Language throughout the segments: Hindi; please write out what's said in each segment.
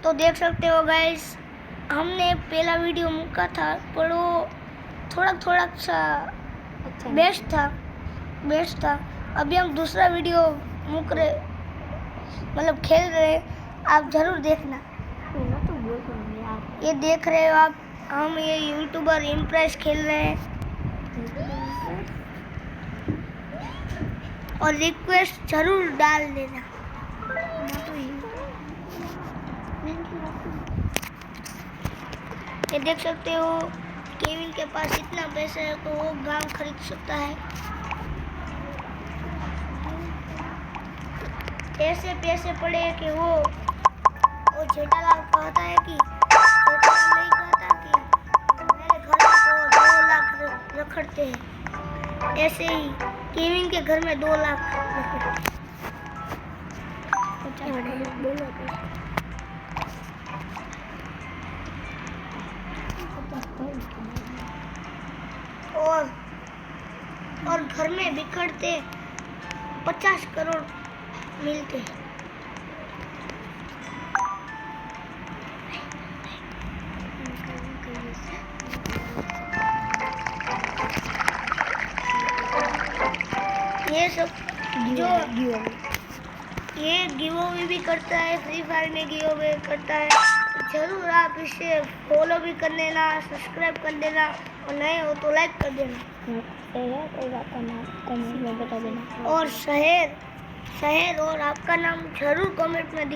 तो देख सकते हो गाइस, हमने पहला वीडियो मुका था पर वो थोड़ा सा बेस्ट था। अभी हम दूसरा वीडियो मुक रहे, मतलब खेल रहे, आप जरूर देखना। ये देख रहे हो आप, हम ये यूट्यूबर इम्प्रेस खेल रहे हैं और रिक्वेस्ट जरूर डाल देना। ये देख सकते हो केविन के पास इतना पैसा है तो वो गांव खरीद सकता है। ऐसे पैसे पड़े कि वो जेठालाल कहता है कि जेठालाल नहीं कहता कि मेरे घर में तो 2 लाख रखड़ते हैं, ऐसे ही केविन के घर में 2 लाख रखड़ते हैं। और घर में बिखरते 50 करोड़ मिलते हैं। ये सब जो ये गिवअवे भी करता है, फ्री फायर में गिवअवे करता है, जरूर आप इसे फॉलो भी कर लेना, सब्सक्राइब कर देना और नए हो तो लाइक कर देना कमेंट में बता देना। और शहर और आपका नाम जरूर कमेंट में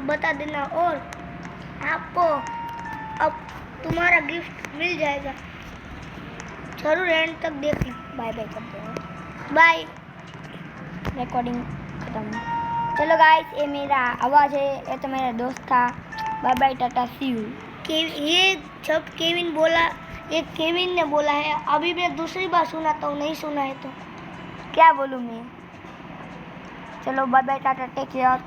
बता देना और आपको अब तुम्हारा गिफ्ट मिल जाएगा। जरूर एंड तक देखना। बाय बाय करते हैं, बाय। रिकॉर्डिंग खत्म। चलो गाइस, ये मेरा आवाज़ है, ये तो मेरा दोस्त था। Bye bye, tata, see you. ये जब केविन बोला, ये केविन ने बोला है। अभी मैं दूसरी बार सुनाता हूँ, नहीं सुना है तो क्या बोलूँ मैं। चलो bye bye, tata, take care.